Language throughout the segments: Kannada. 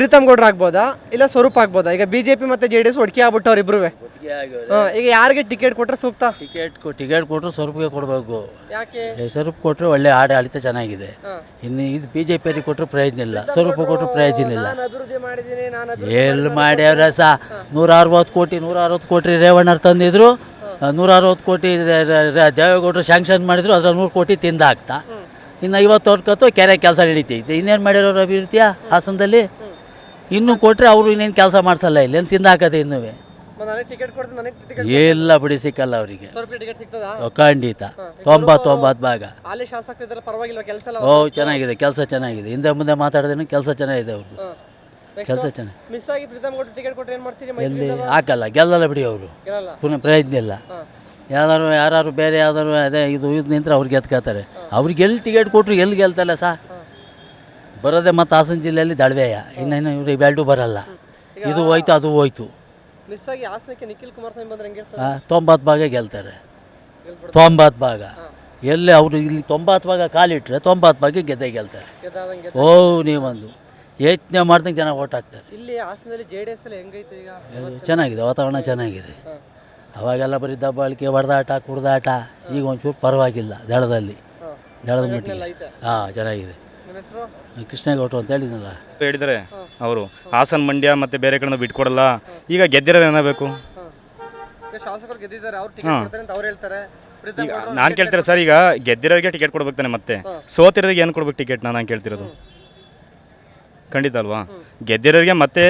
ಪ್ರೀತಮ್ ಗೌಡ್ರು ಆಗ್ಬೋದಾ ಇಲ್ಲ ಸ್ವರೂಪ್ ಆಗ್ಬೋದಾ? ಈಗ ಬಿಜೆಪಿ ಮತ್ತೆ ಜೆಡಿಎಸ್ ಒಟ್ಟಿಗೆ ಆಗ್ಬಿಟ್ಟವ್ರು ಇಬ್ರು. ಈಗ ಯಾರಿಗೆ ಟಿಕೆಟ್ ಕೊಟ್ರೆ ಸೂಕ್ತ? ಟಿಕೆಟ್ ಕೊಟ್ಟರು ಸ್ವರೂಪ್ಗೆ ಕೊಡಬೇಕು. ಯಾಕೆ? ಸ್ವರೂಪ್ ಕೊಟ್ಟರೆ ಒಳ್ಳೆ ಆಡಳಿತ ಚೆನ್ನಾಗಿದೆ. ಇನ್ನು ಇದು BJP ಕೊಟ್ಟರು ಪ್ರಯೋಜನ ಇಲ್ಲ, ಸ್ವರೂಪ ಕೊಟ್ಟರು ಪ್ರಯೋಜನ ಇಲ್ಲ. ಅಭಿವೃದ್ಧಿ ಮಾಡಿದ್ದೀನಿ ಎಲ್ಲಿ ಮಾಡ್ಯಾವ್ರ 160 ಕೋಟಿ ರೇವಣ್ಣರು ತಂದಿದ್ರು, 160 ಕೋಟಿ ದೇವೇಗೌಡರು ಶಾಂಕ್ಷನ್ ಮಾಡಿದ್ರು, ಅದ್ರ 100 ಕೋಟಿ ತಿಂದ ಹಾಕ್ತಾ. ಇನ್ನು 50 ಕೆರೆ ಕೆಲಸ ನಡೀತೈತೆ. ಇನ್ನೇನು ಮಾಡ್ಯಾರವ್ರು ಅಭಿವೃದ್ಧಿಯ ಹಾಸನದಲ್ಲಿ? ಇನ್ನೂ ಕೊಟ್ಟರೆ ಅವರು ಇನ್ನೇನು ಕೆಲಸ ಮಾಡಿಸಲ್ಲ, ಇಲ್ಲಿ ಏನು ತಿಂದು ಹಾಕದೆ ಇನ್ನೂ ಎಲ್ಲ ಬಿಡಿ ಸಿಕ್ಕಲ್ಲ ಅವರಿಗೆ ಖಂಡಿತ. 90 ಭಾಗ. ಓ ಚೆನ್ನಾಗಿದೆ, ಕೆಲಸ ಚೆನ್ನಾಗಿದೆ. ಹಿಂದೆ ಮುಂದೆ ಮಾತಾಡಿದ್ರೆ ಕೆಲಸ ಚೆನ್ನಾಗಿದೆ ಅವ್ರದ್ದು, ಕೆಲಸ ಚೆನ್ನಾಗಿ. ಎಲ್ಲಿ ಹಾಕಲ್ಲ, ಗೆಲ್ಲಲ್ಲ ಬಿಡಿ ಅವರು, ಪುನಃ ಪ್ರಯತ್ನ ಇಲ್ಲ. ಯಾರು ಬೇರೆ ಯಾವ್ದಾದ್ರು ಅದೇ ಇದು ನಿಂತರೆ ಅವ್ರಿಗೆ ಗೆದ್ಕೋತಾರೆ. ಅವ್ರಿಗೆ ಎಲ್ಲಿ ಟಿಕೆಟ್ ಕೊಟ್ಟರು ಎಲ್ಲಿ ಗೆಲ್ತಲ್ಲ ಬರೋದೇ. ಮತ್ತು ಹಾಸನ ಜಿಲ್ಲೆಯಲ್ಲಿ ದಳವೆಯ, ಇನ್ನೇನು ಇವ್ರಿಗೆ ಇವೆರಡೂ ಬರಲ್ಲ. ಇದು ಹೋಯ್ತು, ಅದು ಹೋಯ್ತು. 90 ಭಾಗ ಗೆಲ್ತಾರೆ, 90 ಭಾಗ. ಎಲ್ಲಿ ಅವರು ಇಲ್ಲಿ 90 ಭಾಗ ಕಾಲಿಟ್ರೆ 90 ಭಾಗ ಗೆದ್ದೇ ಗೆಲ್ತಾರೆ. ಓ ನೀವೊಂದು ಯೋಚನೆ ಮಾಡ್ದಂಗೆ ಚೆನ್ನಾಗಿ ಓಟ್ ಹಾಕ್ತಾರೆ. ಚೆನ್ನಾಗಿದೆ, ವಾತಾವರಣ ಚೆನ್ನಾಗಿದೆ. ಅವಾಗೆಲ್ಲ ಬರೀ ದಬ್ಬಾಳಿಕೆ, ಹೊಡೆದಾಟ, ಕುಡ್ದಾಟ. ಈಗ ಒಂಚೂರು ಪರವಾಗಿಲ್ಲ, ದಳದ ಮಟ್ಟಿಗೆ. ಚೆನ್ನಾಗಿದೆ. ಕೃಷ್ಣೇಗೌಡರು ಅಂತ ಹೇಳಿದ್ದಾರೆ ಅವರು. ಹಾಸನ ಮಂಡ್ಯ ಮತ್ತು ಬೇರೆ ಕಡೆ ಬಿಟ್ಕೊಡಲ್ಲ. ಈಗ ಗೆದ್ದಿರೋರು ಏನಾಗಬೇಕು? ನಾನು ಕೇಳ್ತೀರ ಸರ್, ಈಗ ಗೆದ್ದಿರೋರಿಗೆ ಟಿಕೆಟ್ ಕೊಡ್ಬೇಕು ತಾನೆ, ಮತ್ತೆ ಸೋತಿರೋರಿಗೆ ಏನು ಕೊಡ್ಬೇಕು ಟಿಕೆಟ್? ನಾನು ಕೇಳ್ತಿರೋದು ಖಂಡಿತ ಅಲ್ವಾ? ಗೆದ್ದಿರೋರಿಗೆ ಮತ್ತೆ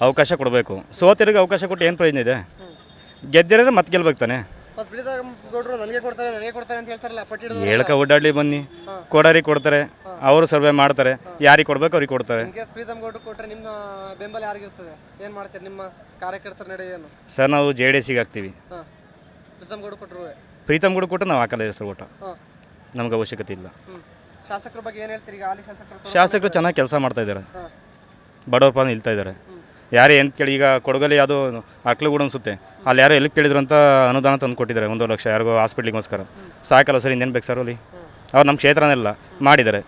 ಅವಕಾಶ ಕೊಡಬೇಕು, ಸೋತಿರೋರಿಗೆ ಅವಕಾಶ ಕೊಟ್ಟು ಏನು ಪ್ರಯೋಜನ ಇದೆ? ಗೆದ್ದಿರೋರು ಮತ್ತೆ ಗೆಲ್ಬೇಕು ತಾನೆ. ಹೇಳ್ಕ ಓಡಾಡ್ಲಿ ಬನ್ನಿ, ಕೊಡೋರಿಗೆ ಕೊಡ್ತಾರೆ, ಅವರು ಸರ್ವೆ ಮಾಡ್ತಾರೆ. ಯಾರಿಗೆ ಕೊಡ್ಬೇಕು ಅವ್ರಿಗೆ ಕೊಡ್ತಾರೆ. ಸರ್ ನಾವು JDS ಹಾಕ್ತೀವಿ. ಪ್ರೀತಮ್ ಗೌಡ ಕೊಟ್ಟರೆ ನಾವು ಹಾಕಲ್ಲ ಸರ್ ಓಟ, ನಮ್ಗೆ ಅವಶ್ಯಕತೆ ಇಲ್ಲ. ಶಾಸಕರು ಚೆನ್ನಾಗಿ ಕೆಲಸ ಮಾಡ್ತಾ ಇದ್ದಾರೆ, ಬಡವ್ರ ಪಾಲನೆ ನಿಲ್ತಾ ಇದ್ದಾರೆ. ಯಾರೇ ಏನು ಕೇಳಿ, ಈಗ ಕೊಡಗಲ್ಲಿ ಯಾವುದೋ ಅಕ್ಲಗೂಡು ಅನಿಸುತ್ತೆ, ಅಲ್ಲಿ ಯಾರೋ ಎಲ್ಲಿ ಕೇಳಿದ್ರು ಅಂತ ಅನುದಾನ ತಂದು ಕೊಟ್ಟಿದ್ದಾರೆ 1 ಲಕ್ಷ ಯಾರಿಗೋ ಹಾಸ್ಪಿಟ್ಲಿಗೋಸ್ಕರ. ಸಾಕಲ್ಲ ಸರ್, ಇನ್ನೇನು ಬೇಕು ಸರ್ ಅಲ್ಲಿ? ಅವ್ರು ನಮ್ಮ ಕ್ಷೇತ್ರನೆಲ್ಲ ಮಾಡಿದ್ದಾರೆ,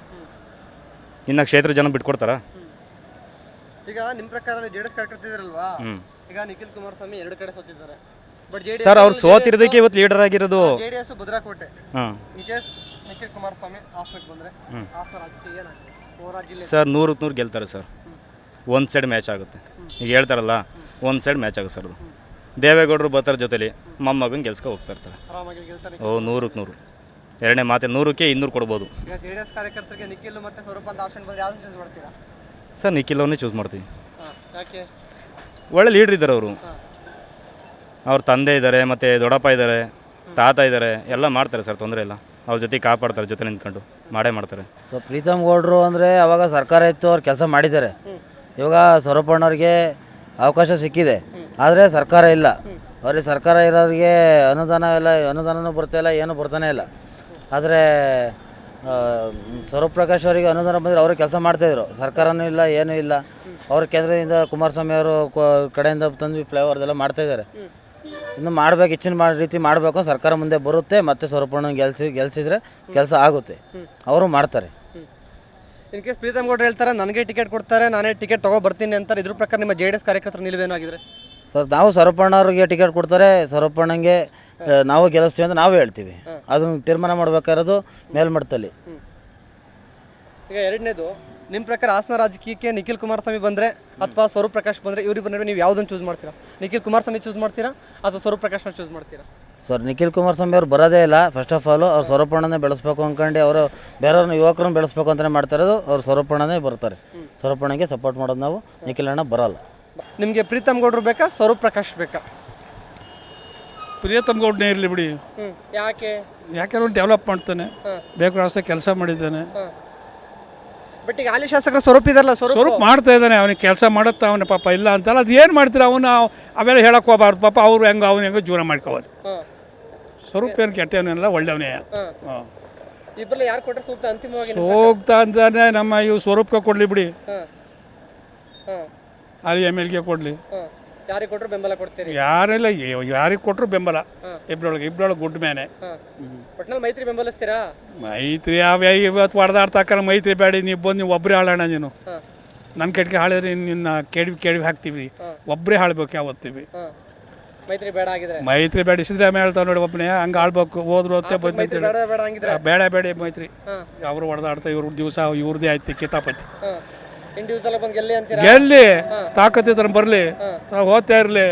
ಇನ್ನು ಕ್ಷೇತ್ರ ಜನ ಬಿಟ್ಕೊಡ್ತಾರಾ? ಈಗ ನಿಮ್ಮ ಪ್ರಕಾರ JDS ಕಾರ್ಯಕರ್ತರಲ್ವಾ, ಈಗ ನಿಖಿಲ್ ಕುಮಾರಸ್ವಾಮಿ 2 ಕಡೆ ಸೋತಿದ್ದಾರೆ. ಸರ್ ಅವ್ರು ಸೋತಿರೋದಕ್ಕೆ ಇವತ್ತು ಲೀಡರ್ ಆಗಿರೋದು. JDS ಭದ್ರಾಕೋಟೆ, ನಿಖಿಲ್ ಕುಮಾರಸ್ವಾಮಿ ಹಾಸನಕ್ಕೆ ಬಂದರೆ ಹಾಸನ ರಾಜಕೀಯ ಏನಾಗುತ್ತೆ ಸರ್? 100 ಗೆಲ್ತಾರೆ ಸರ್. ಒಂದು ಸೈಡ್ ಮ್ಯಾಚ್ ಆಗುತ್ತೆ. ಈಗ ಹೇಳ್ತಾರಲ್ಲ, ಒಂದು ಸೈಡ್ ಮ್ಯಾಚ್ ಆಗುತ್ತೆ ಸರ್. ಅದು ದೇವೇಗೌಡರು ಬರ್ತಾರೆ ಜೊತೆಲಿ, ಮೊಮ್ಮಗನ ಗೆಲ್ಸ್ಕೊ ಹೋಗ್ತಾ ಇರ್ತಾರೆ. ಓ 100ಕ್ಕೆ 100, ಎರಡನೇ ಮಾತೆ 100ಕ್ಕೆ 200 ಕೊಡ್ಬೋದು. JDS ಕಾರ್ಯಕರ್ತರಿಗೆ ನಿಖಿಲ್ ಮತ್ತು ಸ್ವರೂಪ್ ಅಂತ ಆಪ್ಷನ್ ಬಂದರೆ ಯಾವ್ದನ್ನು ಚೂಸ್ ಮಾಡ್ತೀರಾ? ಸರ್ ನಿಖಿಲ್ ಅವನ್ನೇ ಚೂಸ್ ಮಾಡ್ತೀವಿ. ಯಾಕೆ? ಒಳ್ಳೆ ಲೀಡ್ರ್ ಇದ್ದಾರೆ ಅವರು. ಅವ್ರ ತಂದೆ ಇದ್ದಾರೆ, ಮತ್ತು ದೊಡ್ಡಪ್ಪ ಇದ್ದಾರೆ, ತಾತ ಇದ್ದಾರೆ, ಎಲ್ಲ ಮಾಡ್ತಾರೆ ಸರ್, ತೊಂದರೆ ಇಲ್ಲ. ಅವ್ರ ಜೊತೆ ಕಾಪಾಡ್ತಾರೆ, ಜೊತೆ ನಿಂತ್ಕೊಂಡು ಮಾಡೇ ಮಾಡ್ತಾರೆ. ಸೊ ಪ್ರೀತಮ್ ಗೌಡರು ಅಂದರೆ ಅವಾಗ ಸರ್ಕಾರ ಇತ್ತು, ಅವ್ರು ಕೆಲಸ ಮಾಡಿದ್ದಾರೆ. ಇವಾಗ ಸ್ವರೂಪಣ್ಣವ್ರಿಗೆ ಅವಕಾಶ ಸಿಕ್ಕಿದೆ, ಆದರೆ ಸರ್ಕಾರ ಇಲ್ಲ. ಅವ್ರಿಗೆ ಸರ್ಕಾರ ಇರೋರಿಗೆ ಅನುದಾನನೂ ಬರ್ತಾಯಿಲ್ಲ, ಏನೂ ಬರ್ತಾನೆ ಇಲ್ಲ. ಆದರೆ ಸ್ವರೂಪ್ ಪ್ರಕಾಶ್ ಅವರಿಗೆ ಅನುದಾನ ಬಂದರೆ ಅವರು ಕೆಲಸ ಮಾಡ್ತಾಯಿದ್ರು. ಸರ್ಕಾರನೂ ಇಲ್ಲ, ಏನೂ ಇಲ್ಲ. ಅವ್ರ ಕೇಂದ್ರದಿಂದ ಕುಮಾರಸ್ವಾಮಿ ಅವರು ಕಡೆಯಿಂದ ತಂದು ಫ್ಲೈಓವರ್ದೆಲ್ಲ ಮಾಡ್ತಾಯಿದ್ದಾರೆ. ಇನ್ನು ಮಾಡಬೇಕು, ಹೆಚ್ಚಿನ ರೀತಿ ಮಾಡಬೇಕು. ಸರ್ಕಾರ ಮುಂದೆ ಬರುತ್ತೆ, ಮತ್ತು ಸ್ವರೂಪಣ್ಣ ಗೆಲ್ಸಿದ್ರೆ ಕೆಲಸ ಆಗುತ್ತೆ, ಅವರು ಮಾಡ್ತಾರೆ. ಇನ್ ಕೇಸ್ ಪ್ರೀತಮ್ ಗೌಡ್ರು ಹೇಳ್ತಾರೆ ನನಗೆ ಟಿಕೆಟ್ ಕೊಡ್ತಾರೆ, ನಾನೇ ಟಿಕೆಟ್ ಬರ್ತೀನಿ ಅಂತಾರೆ, ಇದ್ರ ಪ್ರಕಾರ ನಿಮ್ಮ JDS ಕಾರ್ಯಕರ್ತರ ನಿಲುವೇನಾಗಿದ್ರೆ? ಸರ್ ನಾವು ಸ್ವರೂಪಣ್ಣವ್ರಿಗೆ ಟಿಕೆಟ್ ಕೊಡ್ತಾರೆ, ಸ್ವರೂಪಣ್ಣಂಗೆ ನಾವು ಗೆಲ್ಲಿಸ್ತೀವಿ ಅಂತ ನಾವು ಹೇಳ್ತೀವಿ. ಅದನ್ನು ತೀರ್ಮಾನ ಮಾಡಬೇಕಾಗಿರೋದು ಮೇಲ್ಮಟ್ಟದಲ್ಲಿ. ಈಗ ಎರಡನೇದು, ನಿಮ್ಮ ಪ್ರಕಾರ ಹಾಸನ ರಾಜಕೀಯಕ್ಕೆ ನಿಖಿಲ್ ಕುಮಾರಸ್ವಾಮಿ ಬಂದರೆ ಅಥವಾ ಸ್ವರೂಪ್ ಪ್ರಕಾಶ್ ಬಂದರೆ, ಇವ್ರಿಬ್ಬರ ನಡುವೆ ನೀವು ಯಾವುದನ್ನು ಚೂಸ್ ಮಾಡ್ತೀರಾ? ನಿಖಿಲ್ ಕುಮಾರಸ್ವಾಮಿ ಚೂಸ್ ಮಾಡ್ತೀರಾ ಅಥವಾ ಸ್ವರೂಪ್ ಪ್ರಕಾಶ್ನ ಚೂಸ್ ಮಾಡ್ತೀರಾ? ಸರ್ ನಿಖಿಲ್ ಕುಮಾರಸ್ವಾಮಿ ಅವ್ರು ಬರೋದೇ ಇಲ್ಲ. ಫಸ್ಟ್ ಆಫ್ ಆಲ್ ಅವ್ರು ಸ್ವರೂಪಣ್ಣನೇ ಬೆಳೆಸ್ಬೇಕು ಅಂದ್ಕೊಂಡು ಅವರು ಬೇರೆಯವ್ರನ್ನ ಯುವಕರನ್ನ ಬೆಳೆಸ್ಬೇಕು ಅಂತಲೇ ಮಾಡ್ತಾ ಇರೋದು. ಅವ್ರು ಸ್ವರೂಪಣ್ಣನೇ ಬರ್ತಾರೆ. ಸ್ವರೂಪಣ್ಣಗೆ ಸಪೋರ್ಟ್ ಮಾಡೋದು ನಾವು, ನಿಖಿಲ್ ಅಣ್ಣ ಬರೋಲ್ಲ. ನಿಮಗೆ ಪ್ರೀತಮ್ ಗೌಡ್ರು ಬೇಕಾ, ಸ್ವರೂಪ್ ಪ್ರಕಾಶ್ ಬೇಕಾ? ಪ್ರೀತಮ್ ಗೌಡ್ನೇ ಇರಲಿ ಬಿಡಿ. ಯಾಕೆ ಡೆವಲಪ್ ಮಾಡ್ತಾನೆ, ಬೇಕು ರಾಷ್ಟ್ರ ಕೆಲಸ ಮಾಡಿದ್ದಾನೆ. ಬಟ್ ಈಗ ಹಾಲಿ ಶಾಸಕರು ಸ್ವರೂಪ್ ಇದಾರಲ್ಲ, ಸ್ವರೂಪ್ ಮಾಡ್ತಾ ಇದ್ದಾನೆ, ಅವನಿಗೆ ಕೆಲಸ ಮಾಡುತ್ತಾ ಅವನ ಪಾಪ ಇಲ್ಲ ಅಂತಲ್ಲ. ಅದು ಏನು ಮಾಡ್ತೀರ, ಅವನು ಅವೆಲ್ಲ ಹೇಳಕ್ಕೆ ಹೋಗಬಾರ್ದು ಪಾಪ. ಅವ್ರು ಹೆಂಗೋ ಜೀವನ ಮಾಡ್ಕೋಬೋದು. ಸ್ವರೂಪ್ ಏನು ಕೆಟ್ಟವನೆಲ್ಲ, ಒಳ್ಳೆಯವನೇ. ಇಬ್ಬರಲ್ಲಿ ಯಾರು ಕೊಟ್ಟರೆ ಸೂಕ್ತ ಅಂತಿಮವಾಗಿ? ಸೂಕ್ತ ಅಂತಾನೆ ನಮ್ಮ ಇವು ಸ್ವರೂಪಕ್ಕೆ ಕೊಡಲಿ ಬಿಡಿ, ಅಲ್ಲಿ MLಗೆ ಕೊಡಲಿ. ಯಾರಿಗೆ ಕೊಟ್ಟರು ಬೆಂಬಲ ಕೊಡ್ತೀರಿ? ಯಾರೆಲ್ಲ ಯಾರಿಗೆ ಕೊಟ್ಟರು ಬೆಂಬಲ. ಇಬ್ಬರೊಳಗೆ ಗುಡ್ ಮ್ಯಾನೆ. ಒಟ್ನಲ್ಲಿ ಮೈತ್ರಿ ಬೆಂಬಲಿಸ್ತೀರಾ? ಮೈತ್ರಿ ಇವತ್ತು ಹೊಡೆದಾಡ್ತಾಕಲ್ಲ, ಮೈತ್ರಿ ಬೇಡಿ, ನೀವು ಬಂದು ನೀವು ಒಬ್ಬರೇ ಆಳೋಣ. ನೀನು ನನ್ನ ಕೆಟ್ಟಿಗೆ ಹಾಳಿದ್ರೆ ನಿನ್ನ ಕೆಡವಿ ಹಾಕ್ತೀವಿ, ಒಬ್ಬರೇ ಹಾಳ್ಬೇಕು ಯಾವತ್ತೀವಿ. ಮೈತ್ರಿ ಬೇಡ ಆಗಿದ್ರೆ ಮೈತ್ರಿ ಬೇಡ ಸಿದ್ದರಾಮಯ್ಯ ಹೇಳ್ತಾವೆ ನೋಡಿ, ಒಬ್ಬನೇ ಹಂಗೆ ಆಳ್ಬೇಕು, ಹೋದ್ರು ಹೊತ್ತೆ ಬಂದು ಮೈತ್ರಿ ಬೇಡ ಬೇಡ ಹಂಗಿದ್ರೆ ಬೇಡ ಮೈತ್ರಿ. ಅವರು ಹೊಡೆದಾಡ್ತಾ ಇವ್ರ ದಿವಸ ಇವ್ರದ್ದೇ ಆಯ್ತು ಕಿತಾಪತಿ. ಇಂಡಿವಿಜುವಲ್ ಬಂದು ಗೆಲ್ಲಿ ಅಂತೀರಾ? ಗೆಲ್ಲಿ ತಾಕತ್ತಿದ್ರೆ ಬರಲಿ, ನಾವು ಹೋಗ್ತಾ ಇರಲಿ.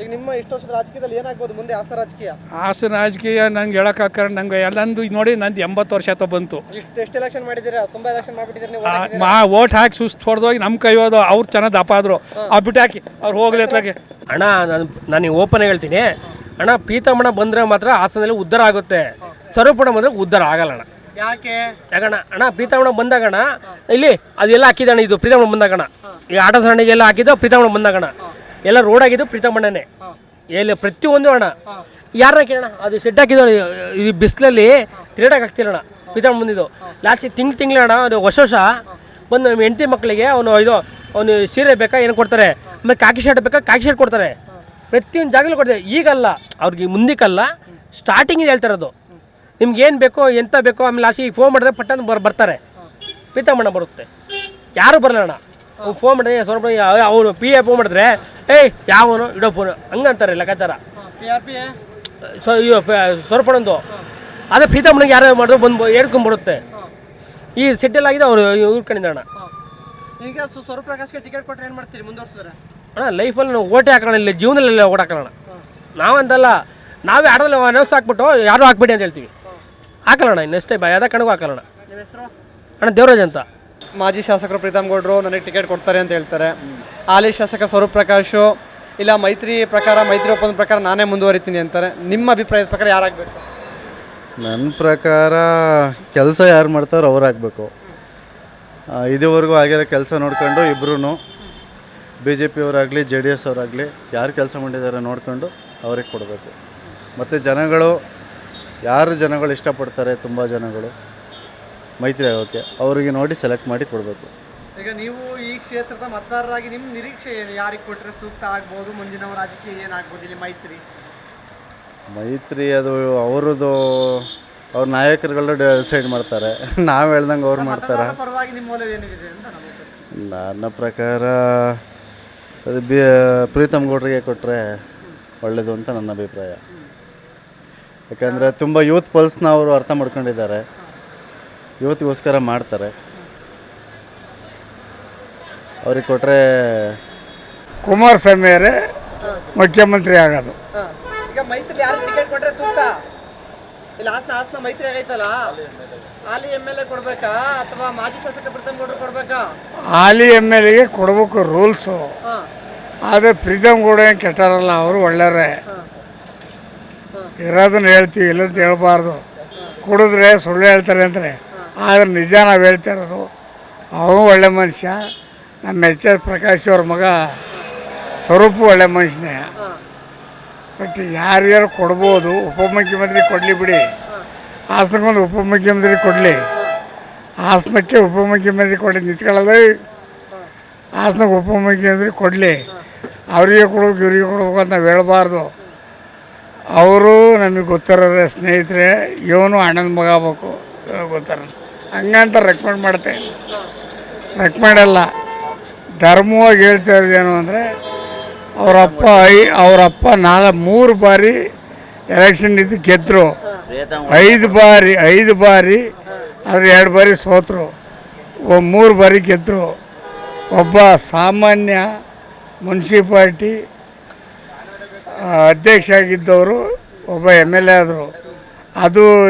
ಈಗ ನಿಮ್ಮ ಇಷ್ಟು ವರ್ಷದ ರಾಜಕೀಯದಲ್ಲಿ ಏನಾಗ್ಬೋದು ಮುಂದೆ ಹಾಸನ ರಾಜಕೀಯ? ಹಾಸನ ರಾಜಕೀಯ ನಂಗೆ ಹೇಳೋಕ್ಕಾಗ ನಂಗೆ ಎಲ್ಲಂದು ನೋಡಿ ನಂದು 80 ವರ್ಷ ಆತ ಬಂತು. ಎಷ್ಟು ಎಲೆಕ್ಷನ್ ಮಾಡಿದ್ದೀರಾ? ತುಂಬಾ ಎಲೆಕ್ಷನ್ ಮಾಡಿಬಿಟ್ಟಿದ್ದೀರಿ ನೀವು. ಓಟ್ ಹಾಕಿ ಸುಸ್ತು ಹೊಡೆದೋಗಿ ನಮ್ಮ ಕೈಯೋದು ಅವ್ರು ಚೆನ್ನಾಗಿ ದಪ್ಪ ಆದರು, ಅವ್ರು ಬಿಟ್ಟು ಹಾಕಿ ಅವ್ರು ಹೋಗ್ಲಿ ಅತ್ಲಾಗೆ. ಅಣ್ಣ ನಾನು ಓಪನ್ ಹೇಳ್ತೀನಿ ಅಣ್ಣ, ಪೀತಮ್ಮಣ್ಣ ಬಂದರೆ ಮಾತ್ರ ಹಾಸನದಲ್ಲಿ ಉದ್ಧಾರ ಆಗುತ್ತೆ, ಸ್ವರೂಪಣ್ಣ ಬಂದರೆ ಉದ್ಧಾರ ಆಗಲ್ಲ ಅಣ್ಣ. ಯಾಕೆ? ಯಾಕಣ್ಣ ಅಣ್ಣ ಪೀತಮ್ಮಣ್ಣ ಬಂದಾಗಣ್ಣ ಇಲ್ಲಿ ಅದೆಲ್ಲ ಹಾಕಿದಣ್ಣ, ಇದು ಪ್ರೀತಮ್ಮಣ್ಣ ಬಂದಾಗಣ್ಣ, ಈ ಆಟ ಸಣ್ಣಿಗೆಲ್ಲ ಹಾಕಿದ್ದು ಪ್ರೀತಮ್ಮಣ್ಣ ಬಂದಾಗಣ್ಣ, ಎಲ್ಲ ರೋಡ್ ಆಗಿದ್ದು ಪ್ರೀತಮ್ಮಣ್ಣನೇ, ಎಲ್ಲಿ ಪ್ರತಿಯೊಂದು ಅಣ್ಣ. ಯಾರನ್ನ ಕೇಳೋಣ, ಅದು ಸೆಟ್ ಹಾಕಿದ್ದು ಈ ಬಿಸಿಲಲ್ಲಿ ತಿರುಗಾಡಕ್ಕೆ ಆಗ್ತಿಲ್ಲಣ್ಣ. ಪ್ರೀತಮ್ಮ ಬಂದಿದ್ದು ಲಾಸ್ಟ್ ತಿಂಗಳಣ್ಣ, ಅದು ವರ್ಷ ಬಂದು ನಮ್ಮ ಹೆಂಡತಿ ಮಕ್ಕಳಿಗೆ ಅವನು ಸೀರೆ ಬೇಕಾ ಏನು ಕೊಡ್ತಾರೆ, ಆಮೇಲೆ ಕಾಕಿ ಶರ್ಟ್ ಬೇಕಾ ಕಾಕಿ ಶರ್ಟ್ ಕೊಡ್ತಾರೆ, ಪ್ರತಿಯೊಂದು ಜಾಗದಲ್ಲಿ ಕೊಡ್ತಾರೆ. ಈಗಲ್ಲ, ಅವ್ರಿಗೆ ಮುಂದಕ್ಕಲ್ಲ, ಸ್ಟಾರ್ಟಿಂಗಿಗೆ ಹೇಳ್ತಾರದು ನಿಮ್ಗೆ ಏನು ಬೇಕೋ ಎಂತ ಬೇಕೋ. ಆಮೇಲೆ ಲಾಸ್ಟಿಗೆ ಫೋನ್ ಮಾಡಿದ್ರೆ ಪಟ್ಟಣ ಬರ್ತಾರೆ, ಪ್ರೀತಮ್ಮಣ್ಣ ಬರುತ್ತೆ, ಯಾರು ಬರಲ್ಲ ಅಣ್ಣ. ಫೋನ್ ಮಾಡಿದ್ರೆ ಸ್ವಲ್ಪ ಅವನು PA ಫೋನ್ ಮಾಡಿದ್ರೆ ಯಾವನು ಇಡೋ ಫೋನು ಹಂಗಂತಾರೆ ಲೆಕ್ಕಾಚಾರ. ಸ್ವರೂಪಣ್ಣಂದು ಅದೇ ಪ್ರೀತಮ್ಮನಿಗೆ ಯಾರು ಮಾಡಿದ್ರು ಬಂದು ಹೇಳ್ಕೊಂಡ್ಬರುತ್ತೆ. ಈ ಸೆಟ್ಟೆಲ್ ಆಗಿದೆ ಅವ್ರು ಇವ್ರ ಕಡೆಯಿಂದ ಅಣ್ಣ. ಈಗ ಸ್ವರೂಪ್ ಪ್ರಕಾಶ್ಗೆ ಟಿಕೆಟ್ ಕೊಟ್ಟರೆ ಏನು ಮಾಡ್ತೀರಿ ಮುಂದುವರ್ಸಿದ್ರೆ? ಅಣ್ಣ ಲೈಫಲ್ಲಿ ನಾವು ಓಟೇ ಹಾಕೋಣ, ಇಲ್ಲ ಜೀವನದಲ್ಲಿ ಓಟ್ ಹಾಕೋಣ. ನಾವಂತಲ್ಲ, ನಾವೇ ಆಡೋಲ್ಲ ಅನೌನ್ಸ್ ಹಾಕ್ಬಿಟ್ಟು ಯಾರು ಹಾಕ್ಬಿಡಿ ಅಂತ ಹೇಳ್ತೀವಿ, ಹಾಕಲ್ಲಣ್ಣ. ಇನ್ನಷ್ಟೇ ಯಾವ್ದು ಕಣಗೂ ಹಾಕಲ್ಲಣ್ಣ. ನಿಮ್ಮ ಹೆಸರು? ಅಣ್ಣ ದೇವರಾಜ್ ಅಂತ. ಮಾಜಿ ಶಾಸಕರು ಪ್ರೀತಮ್ ಗೌಡ್ರು ನನಗೆ ಟಿಕೆಟ್ ಕೊಡ್ತಾರೆ ಅಂತ ಹೇಳ್ತಾರೆ. ಹಾಲಿ ಶಾಸಕ ಸ್ವರೂಪ್ ಪ್ರಕಾಶು ಇಲ್ಲ ಮೈತ್ರಿ ಒಪ್ಪಂದ ಪ್ರಕಾರ ನಾನೇ ಮುಂದುವರಿತೀನಿ ಅಂತಾರೆ. ನಿಮ್ಮ ಅಭಿಪ್ರಾಯದ ಪ್ರಕಾರ ಯಾರಾಗಬೇಕು? ನನ್ನ ಪ್ರಕಾರ ಕೆಲಸ ಯಾರು ಮಾಡ್ತಾರೋ ಅವ್ರು ಆಗಬೇಕು. ಇದುವರೆಗೂ ಆಗಿರೋ ಕೆಲಸ ನೋಡ್ಕೊಂಡು ಇಬ್ಬರೂ BJP ಅವರಾಗಲಿ JDS ಅವರಾಗಲಿ ಯಾರು ಕೆಲಸ ಮಾಡಿದ್ದಾರೆ ನೋಡ್ಕೊಂಡು ಅವ್ರಿಗೆ ಕೊಡಬೇಕು. ಮತ್ತು ಜನಗಳು ಇಷ್ಟಪಡ್ತಾರೆ, ತುಂಬ ಜನಗಳು ಮೈತ್ರಿ ಆಗೋಕ್ಕೆ, ಅವರಿಗೆ ನೋಡಿ ಸೆಲೆಕ್ಟ್ ಮಾಡಿ ಕೊಡಬೇಕು. ಈಗ ನೀವು ಈ ಕ್ಷೇತ್ರದ ಮತದಾರರಾಗಿ ನಿಮ್ಮ ನಿರೀಕ್ಷೆ ಏನು? ಯಾರಿಗೆ ಕೊಟ್ಟರೆ ಸೂಕ್ತ ಆಗ್ಬೋದು? ಮುಂದಿನ ರಾಜಕೀಯ ಏನಾಗ್ಬೋದು ಇಲ್ಲಿ ಮೈತ್ರಿ ಅದು ಅವ್ರ ನಾಯಕರುಗಳು ಡಿಸೈಡ್ ಮಾಡ್ತಾರೆ, ನಾವು ಹೇಳ್ದಂಗೆ ಅವ್ರು ಮಾಡ್ತಾರೆ. ಪರವಾಗಿ ನಿಮ್ಮ ಒಲವು ಏನಿದೆ ಅಂತ ನನ್ನ ಪ್ರಕಾರ ಪ್ರೀತಮ್ ಗೌಡ್ರಿಗೆ ಕೊಟ್ಟರೆ ಒಳ್ಳೆಯದು ಅಂತ ನನ್ನ ಅಭಿಪ್ರಾಯ. ಯಾಕಂದರೆ ತುಂಬ ಯೂತ್ ಪಲ್ಸ್ನ ಅವರು ಅರ್ಥ ಮಾಡ್ಕೊಂಡಿದ್ದಾರೆ, ಯೂತ್ಗೋಸ್ಕರ ಮಾಡ್ತಾರೆ. ಅವ್ರಿಗೆ ಕೊಟ್ಟರೆ ಕುಮಾರಸ್ವಾಮಿ ಅವರೇ ಮುಖ್ಯಮಂತ್ರಿ ಆಗೋದು. ಈಗ ಮೈತ್ರಿ ಯಾರಿಗೆ ಟಿಕೆಟ್ ಕೊಟ್ಟರೆ ಸೂಕ್ತ? ಇಲ್ಲಿ ಹಾಸನ ಮೈತ್ರಿ ಆಗೈತಲ್ಲ, ಹಾಲಿ MLA ಕೊಡ್ಬೇಕಾ ಅಥವಾ ಮಾಜಿ ಶಾಸಕ ಪ್ರೀತಮ್ ಗೌಡ್ರು ಕೊಡ್ಬೇಕಾ? ಹಾಲಿ MLAಗೆ ಕೊಡಬೇಕು ರೂಲ್ಸು. ಆದರೆ ಪ್ರೀತಮ್ ಗೌಡ ಏನು ಕೆಟ್ಟಾರಲ್ಲ, ಅವರು ಒಳ್ಳೆಯವರೇ. ಇರೋದನ್ನ ಹೇಳ್ತೀವಿ, ಇಲ್ಲಂತ ಹೇಳ್ಬಾರ್ದು. ಕುಡಿದ್ರೆ ಸುಳ್ಳು ಹೇಳ್ತಾರೆ ಅಂದರೆ, ಆದರೆ ನಿಜ ನಾವು ಹೇಳ್ತಾ ಇರೋದು. ಅವನು ಒಳ್ಳೆ ಮನುಷ್ಯ. ನಮ್ಮ HS ಪ್ರಕಾಶ್ ಅವ್ರ ಮಗ ಸ್ವರೂಪ ಒಳ್ಳೆ ಮನುಷ್ಯನೇ. ಬಟ್ ಯಾರ್ಯಾರು ಕೊಡ್ಬೋದು, ಉಪಮುಖ್ಯಮಂತ್ರಿ ಕೊಡಲಿ ಬಿಡಿ, ಹಾಸನಕ್ಕೊಂದು ಉಪಮುಖ್ಯಮಂತ್ರಿ ಕೊಡಲಿ, ಹಾಸನಕ್ಕೆ ಉಪಮುಖ್ಯಮಂತ್ರಿ ಕೊಡಲಿ, ನಿಂತ್ಕೊಳ್ಳೋದು ಹಾಸನಕ್ಕೆ ಉಪಮುಖ್ಯಮಂತ್ರಿ ಕೊಡಲಿ. ಅವರಿಗೆ ಕೊಡ್ಬೇಕು ಇವರಿಗೆ ಕೊಡ್ಬೇಕು ಅಂತ ನಾವು ಹೇಳ್ಬಾರ್ದು. ಅವರು ನಮಗೆ ಗೊತ್ತಿರೋರೆ ಸ್ನೇಹಿತರೆ, ಇವನು ಅಣ್ಣನ ಮಗ ಆಗ್ಬೇಕು ಗೊತ್ತಾರ, ಹಂಗಂತ ರೆಕಮೆಂಡ್ ಮಾಡ್ತೇನೆ. ರೆಕಮೆಂಡಲ್ಲ, ಧರ್ಮವಾಗಿ ಹೇಳ್ತಾ ಇರೋದೇನು ಅಂದರೆ, ಅವರಪ್ಪ 3 ಬಾರಿ ಎಲೆಕ್ಷನ್ ಇದ್ದು ಗೆದ್ದರು, 5 ಬಾರಿ ಆದರೆ 2 ಬಾರಿ ಸೋತರು, 3 ಬಾರಿ ಗೆದ್ದರು. ಒಬ್ಬ ಸಾಮಾನ್ಯ ಮುನ್ಸಿಪಾಲ್ಟಿ ಅಧ್ಯಕ್ಷ ಆಗಿದ್ದವರು ಒಬ್ಬ MLA ಆದರು. ಅದು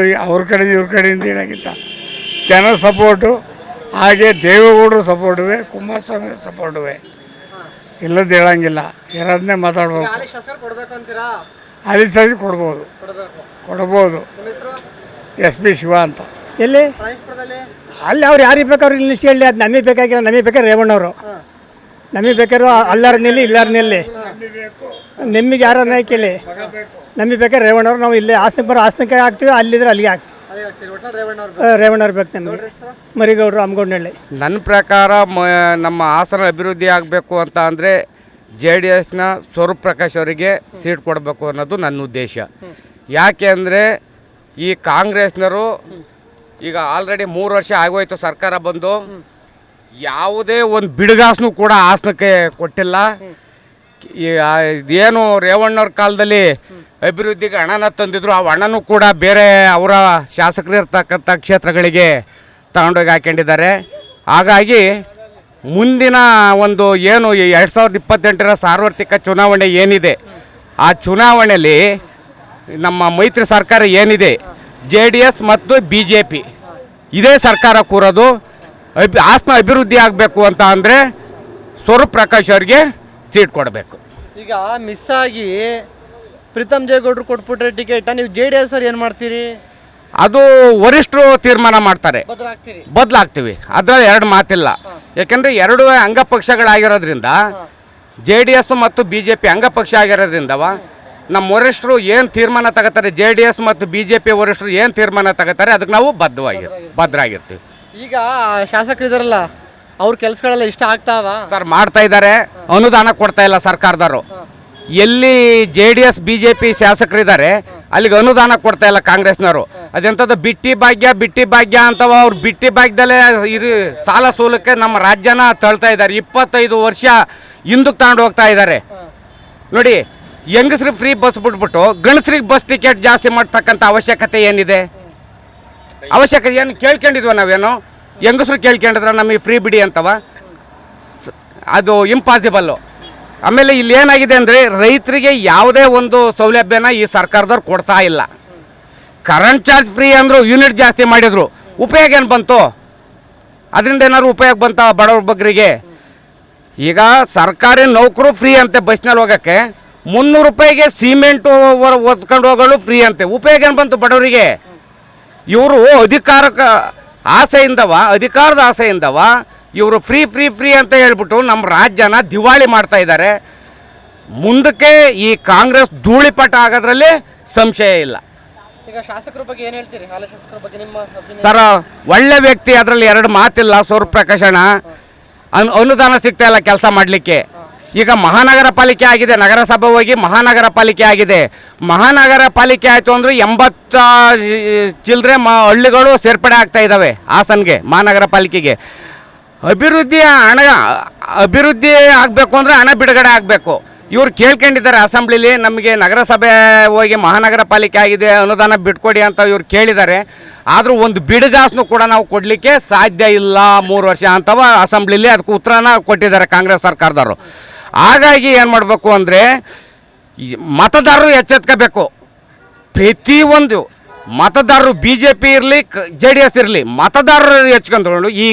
ಅವ್ರ ಕಡೆಯಿಂದ ಇವ್ರ ಕಡೆಯಿಂದ ಹೇಳೋಕ್ಕಿಂತ ಜನ ಸಪೋರ್ಟು, ಹಾಗೆ ದೇವೇಗೌಡರು ಸಪೋರ್ಟುವೆ, ಕುಮಾರಸ್ವಾಮಿ ಸಪೋರ್ಟುವೆ, ಇಲ್ಲದ ಹೇಳಂಗಿಲ್ಲ, ಇರೋದನ್ನೇ ಮಾತಾಡ್ಬೇಕು. ಹಾಲಿ ಶಾಸಕರು ಕೊಡಬೇಕು ಅಂತೀರಾ? ಹಾಲಿ ಶಾಸಕ ಕೊಡ್ಬೋದು. SP ಶಿವ ಅಂತ. ಎಲ್ಲಿ ರಾಯಚೂರಲ್ಲಿ ಅಲ್ಲಿ ಅವ್ರು ಯಾರಿಗೆ ಬೇಕು ಅವ್ರಿಗೆ ನಿಲ್ಲಿಸಿ ಹೇಳಿ, ಅದು ನಮಗೆ ಬೇಕಾಗಿಲ್ಲ. ನಮಗೆ ಬೇಕಾದ್ರೆ ರೇವಣ್ಣವರು, ನಮಗೆ ಬೇಕಾದ್ರು ಅಲ್ಲಾರ ನಿಲ್ಲಿ ಇಲ್ಲಾರ ನಿಲ್ಲಿ, ನಿಮಗೆ ಯಾರನ್ನ ಕೇಳಿ, ನಮಗೆ ಬೇಕಾದ್ರೆ ರೇವಣ್ಣವ್ರು. ನಾವು ಇಲ್ಲಿ ಹಾಸನಕ್ಕೆ ಹಾಕ್ತೀವಿ, ಅಲ್ಲಿದ್ರೆ ಅಲ್ಲಿಗೆ ಹಾಕ್ತೀವಿ. ರೇವಣ್ಣವ್ರು ಬೇಕು ನಮಗೆ. ಮರಿಗೌಡರು ಅಮ್ಮಗೌಡನಹಳ್ಳಿ. ನನ್ನ ಪ್ರಕಾರ ನಮ್ಮ ಹಾಸನ ಅಭಿವೃದ್ಧಿ ಆಗಬೇಕು ಅಂತ ಅಂದರೆ JDSನ ಸ್ವರೂಪ್ ಪ್ರಕಾಶ್ ಅವರಿಗೆ ಸೀಟ್ ಕೊಡಬೇಕು ಅನ್ನೋದು ನನ್ನ ಉದ್ದೇಶ. ಯಾಕೆ ಅಂದರೆ ಈ ಕಾಂಗ್ರೆಸ್ನವರು ಈಗ ಆಲ್ರೆಡಿ 3 ವರ್ಷ ಆಗೋಯ್ತು ಸರ್ಕಾರ ಬಂದು, ಯಾವುದೇ ಒಂದು ಬಿಡುಗಾಸನು ಕೂಡ ಹಾಸನಕ್ಕೆ ಕೊಟ್ಟಿಲ್ಲ. ಇದೇನು ರೇವಣ್ಣವ್ರ ಕಾಲದಲ್ಲಿ ಅಭಿವೃದ್ಧಿಗೆ ಹಣನ ತಂದಿದ್ರು, ಆ ಹಣನೂ ಕೂಡ ಬೇರೆ ಅವರ ಶಾಸಕರಿರ್ತಕ್ಕಂಥ ಕ್ಷೇತ್ರಗಳಿಗೆ ತಗೊಂಡೋಗಿ ಹಾಕೊಂಡಿದ್ದಾರೆ. ಹಾಗಾಗಿ ಮುಂದಿನ ಒಂದು ಏನು 2028ರ ಸಾರ್ವತ್ರಿಕ ಚುನಾವಣೆ ಏನಿದೆ, ಆ ಚುನಾವಣೆಯಲ್ಲಿ ನಮ್ಮ ಮೈತ್ರಿ ಸರ್ಕಾರ ಏನಿದೆ, JDS ಮತ್ತು BJP ಇದೇ ಸರ್ಕಾರ ಕೂರೋದು. ಹಾಸನ ಅಭಿವೃದ್ಧಿ ಆಗಬೇಕು ಅಂತ ಅಂದರೆ ಸ್ವರೂಪ್ ಪ್ರಕಾಶ್ ಅವರಿಗೆ ಸೀಟ್ ಕೊಡಬೇಕು. ಈಗ ಮಿಸ್ ಆಗಿ ಪ್ರೀತಮ್ ಜೇಗೌಡರು ಕೊಟ್ಬಿಟ್ರೆ ಟಿಕೆಟ್, ನೀವು JDS ಅವ್ರು ಏನು ಮಾಡ್ತೀರಿ? ಅದು ವರಿಷ್ಠರು ತೀರ್ಮಾನ ಮಾಡ್ತಾರೆ, ಬದಲಾಗ್ತೀರಿ? ಬದಲಾಗ್ತೀವಿ, ಅದರಲ್ಲಿ ಎರಡು ಮಾತಿಲ್ಲ. ಯಾಕೆಂದರೆ ಎರಡು ಅಂಗಪಕ್ಷಗಳಾಗಿರೋದ್ರಿಂದ, JDS ಮತ್ತು BJP ಅಂಗಪಕ್ಷ ಆಗಿರೋದ್ರಿಂದವ ನಮ್ಮ ವರಿಷ್ಠರು ಏನು ತೀರ್ಮಾನ ತಗೋತಾರೆ, JDS ಮತ್ತು BJP ವರಿಷ್ಠರು ಏನು ತೀರ್ಮಾನ ತಗೋತಾರೆ ಅದಕ್ಕೆ ನಾವು ಭದ್ರಾಗಿರ್ತೀವಿ. ಈಗ ಶಾಸಕರು ಇದಾರಲ್ಲ, ಅವ್ರ ಕೆಲಸಗಳೆಲ್ಲ ಇಷ್ಟ ಆಗ್ತಾವ ಸರ್? ಮಾಡ್ತಾ ಇದ್ದಾರೆ, ಅನುದಾನ ಕೊಡ್ತಾ ಇಲ್ಲ ಸರ್ಕಾರದವರು. ಎಲ್ಲಿ JDS BJP ಶಾಸಕರಿದ್ದಾರೆ ಅಲ್ಲಿಗೆ ಅನುದಾನ ಕೊಡ್ತಾ ಇಲ್ಲ ಕಾಂಗ್ರೆಸ್ನವರು. ಅದೆಂಥದ್ದು ಬಿಟ್ಟಿ ಭಾಗ್ಯ ಅಂತವ, ಅವ್ರು ಬಿಟ್ಟಿ ಭಾಗ್ಯದಲ್ಲೇ ಸಾಲ ಸೋಲಕ್ಕೆ ನಮ್ಮ ರಾಜ್ಯನ ತಳ್ತಾ ಇದ್ದಾರೆ. 25 ವರ್ಷ ಹಿಂದಕ್ಕೆ ತಗೊಂಡು ಹೋಗ್ತಾ ಇದ್ದಾರೆ ನೋಡಿ. ಹೆಂಗಸ್ರಿಗೆ ಫ್ರೀ ಬಸ್ ಬಿಟ್ಬಿಟ್ಟು ಗಂಡಸ್ರಿಗೆ ಬಸ್ ಟಿಕೆಟ್ ಜಾಸ್ತಿ ಮಾಡ್ತಕ್ಕಂಥ ಅವಶ್ಯಕತೆ ಏನಿದೆ? ಅವಶ್ಯಕತೆ ಏನು ಕೇಳ್ಕೊಂಡಿದ್ವ ನಾವೇನು? ಹೆಂಗಸ್ರು ಕೇಳ್ಕೊಂಡಿದ್ರೆ ನಮಗೆ ಫ್ರೀ ಬಿಡಿ ಅಂತವ? ಅದು ಇಂಪಾಸಿಬಲ್ಲು. ಆಮೇಲೆ ಇಲ್ಲಿ ಏನಾಗಿದೆ ಅಂದರೆ, ರೈತರಿಗೆ ಯಾವುದೇ ಒಂದು ಸೌಲಭ್ಯನ ಈ ಸರ್ಕಾರದವ್ರು ಕೊಡ್ತಾ ಇಲ್ಲ. ಕರೆಂಟ್ ಚಾರ್ಜ್ ಫ್ರೀ ಅಂದರು, ಯೂನಿಟ್ ಜಾಸ್ತಿ ಮಾಡಿದರು, ಉಪಯೋಗ ಏನು ಬಂತು? ಅದರಿಂದ ಏನಾದ್ರು ಉಪಯೋಗ ಬಂತ ಬಡವ್ರ ಬಗ್ಗರಿಗೆ? ಈಗ ಸರ್ಕಾರಿ ನೌಕರು ಫ್ರೀ ಅಂತೆ ಬಸ್ನಲ್ಲಿ ಹೋಗೋಕ್ಕೆ, 300 ರೂಪಾಯಿಗೆ ಸಿಮೆಂಟು ಒದ್ಕೊಂಡು ಹೋಗೋಳು ಫ್ರೀ ಅಂತೆ. ಉಪಯೋಗ ಏನು ಬಂತು ಬಡವರಿಗೆ? ಇವರು ಅಧಿಕಾರದ ಆಸೆಯಿಂದವ ಇವರು ಫ್ರೀ ಅಂತ ಹೇಳ್ಬಿಟ್ಟು ನಮ್ಮ ರಾಜ್ಯನ ದಿವಾಳಿ ಮಾಡ್ತಾ ಇದ್ದಾರೆ. ಮುಂದಕ್ಕೆ ಈ ಕಾಂಗ್ರೆಸ್ ಧೂಳಿಪಟ ಆಗೋದ್ರಲ್ಲಿ ಸಂಶಯ ಇಲ್ಲ. ಈಗ ಶಾಸಕರ ಬಗ್ಗೆ ಏನು ಹೇಳ್ತೀರಿ? ಹಾಲಿ ಶಾಸಕರ ಬಗ್ಗೆ ನಿಮ್ಮ opinion? ಸರ್, ಒಳ್ಳೆ ವ್ಯಕ್ತಿ, ಅದರಲ್ಲಿ ಎರಡು ಮಾತಿಲ್ಲ. ಸ್ವರೂಪ್ ಪ್ರಕಾಶಣ್ಣ ಅನುದಾನ ಸಿಗ್ತಾ ಇಲ್ಲ ಕೆಲಸ ಮಾಡಲಿಕ್ಕೆ. ಈಗ ಮಹಾನಗರ ಪಾಲಿಕೆ ಆಗಿದೆ, ನಗರಸಭೆ ಹೋಗಿ ಮಹಾನಗರ ಪಾಲಿಕೆ ಆಗಿದೆ. ಮಹಾನಗರ ಪಾಲಿಕೆ ಆಯಿತು ಅಂದರೆ 80 ಚಿಲ್ಲರೆ ಹಳ್ಳಿಗಳು ಸೇರ್ಪಡೆ ಆಗ್ತಾ ಇದ್ದಾವೆ ಹಾಸನ್ಗೆ, ಮಹಾನಗರ ಪಾಲಿಕೆಗೆ. ಅಭಿವೃದ್ಧಿ ಆಗಬೇಕು ಅಂದರೆ ಹಣ ಬಿಡುಗಡೆ ಆಗಬೇಕು. ಇವ್ರು ಕೇಳ್ಕೊಂಡಿದ್ದಾರೆ ಅಸೆಂಬ್ಲಿಲಿ, ನಮಗೆ ನಗರಸಭೆ ಹೋಗಿ ಮಹಾನಗರ ಪಾಲಿಕೆ ಆಗಿದೆ, ಅನುದಾನ ಬಿಟ್ಕೊಡಿ ಅಂತ ಇವ್ರು ಕೇಳಿದ್ದಾರೆ. ಆದರೂ ಒಂದು ಬಿಡುಗಾಸನು ಕೂಡ ನಾವು ಕೊಡಲಿಕ್ಕೆ ಸಾಧ್ಯ ಇಲ್ಲ 3 ವರ್ಷ ಅಂತವ ಅಸೆಂಬ್ಲಿಲಿ ಅದಕ್ಕೆ ಉತ್ತರನ ಕೊಟ್ಟಿದ್ದಾರೆ ಕಾಂಗ್ರೆಸ್ ಸರ್ಕಾರದವರು. ಹಾಗಾಗಿ ಏನು ಮಾಡಬೇಕು ಅಂದರೆ, ಮತದಾರರು ಎಚ್ಚೆತ್ಕೋಬೇಕು. ಪ್ರತಿಯೊಂದು ಮತದಾರರು BJP ಇರಲಿ JDS ಇರಲಿ, ಮತದಾರರು ಎಚ್ಕೊಂಡು ಈ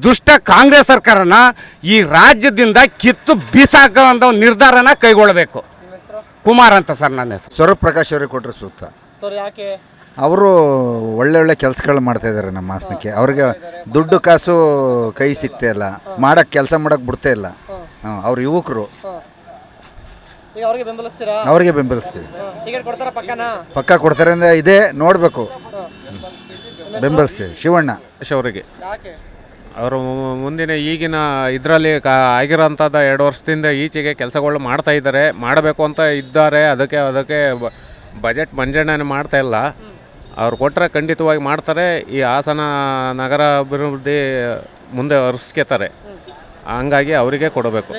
ದುಷ್ಟ ಕಾಂಗ್ರೆಸ್ ಸರ್ಕಾರನ ಈ ರಾಜ್ಯದಿಂದ ಕಿತ್ತು ಬೀಸಾಕುವಂಥ ನಿರ್ಧಾರನ ಕೈಗೊಳ್ಳಬೇಕು. ಕುಮಾರ್ ಅಂತ ಸರ್ ನನ್ನ ಹೆಸರು. ಸ್ವರೂಪ್ ಪ್ರಕಾಶ್ ಅವರಿಗೆ ಕೊಟ್ಟರೆ ಸೂಕ್ತ. ಸರ್ ಯಾಕೆ? ಅವರು ಒಳ್ಳೆ ಕೆಲಸಗಳು ಮಾಡ್ತಾ ಇದ್ದಾರೆ ನಮ್ಮ ಹಾಸನಕ್ಕೆ. ಅವ್ರಿಗೆ ದುಡ್ಡು ಕಾಸು ಕೈ ಸಿಗ್ತಾ ಇಲ್ಲ, ಮಾಡೋಕ್ಕೆ ಕೆಲಸ ಮಾಡೋಕ್ಕೆ ಬಿಡ್ತಾ ಇಲ್ಲ. ಅವ್ರು ಯುವಕರು, ಈಗ ಅವ್ರಿಗೆ ಬೆಂಬಲಿಸ್ತೀರಾ? ಅವ್ರಿಗೆ ಬೆಂಬಲಿಸ್ತೀವಿ. ಟಿಕೆಟ್ ಕೊಡ್ತಾರ? ಪಕ್ಕ ಕೊಡ್ತಾರೆ ಅಂದರೆ ಇದೇ ನೋಡಬೇಕು, ಬೆಂಬಲಿಸ್ತೀವಿ. ಶಿವಣ್ಣ ಅವರಿಗೆ ಯಾಕೆ? ಅವರು ಮುಂದಿನ ಈಗಿನ ಇದರಲ್ಲಿ ಆಗಿರೋಂಥದ್ದು 2 ವರ್ಷದಿಂದ ಈಚೆಗೆ ಕೆಲಸಗಳು ಮಾಡ್ತಾ ಇದ್ದಾರೆ, ಮಾಡಬೇಕು ಅಂತ ಇದ್ದಾರೆ. ಅದಕ್ಕೆ ಬಜೆಟ್ ಮಂಜನೆ ಮಾಡ್ತಾ ಇಲ್ಲ. ಅವ್ರು ಕೊಟ್ಟರೆ ಖಂಡಿತವಾಗಿ ಮಾಡ್ತಾರೆ. ಈ ಹಾಸನ ನಗರ ಅಭಿವೃದ್ಧಿ ಮುಂದೆ ಹರಿಸ್ಕೊತಾರೆ. ಹಂಗಾಗಿ ಅವರಿಗೆ ಕೊಡಬೇಕು.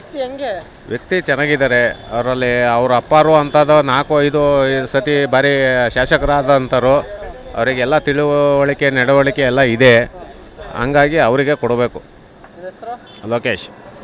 ವ್ಯಕ್ತಿ ಚೆನ್ನಾಗಿದ್ದಾರೆ. ಅವರಲ್ಲಿ ಅವ್ರ ಅಪ್ಪಾರು ಅಂಥದ್ದು 4-5 ಸತಿ ಬಾರಿ ಶಾಸಕರಾದಂಥವ್ರು. ಅವರಿಗೆಲ್ಲ ತಿಳುವಳಿಕೆ ನಡವಳಿಕೆ ಎಲ್ಲ ಇದೆ. ಹಂಗಾಗಿ ಅವರಿಗೆ ಕೊಡಬೇಕು. ಲೋಕೇಶ್.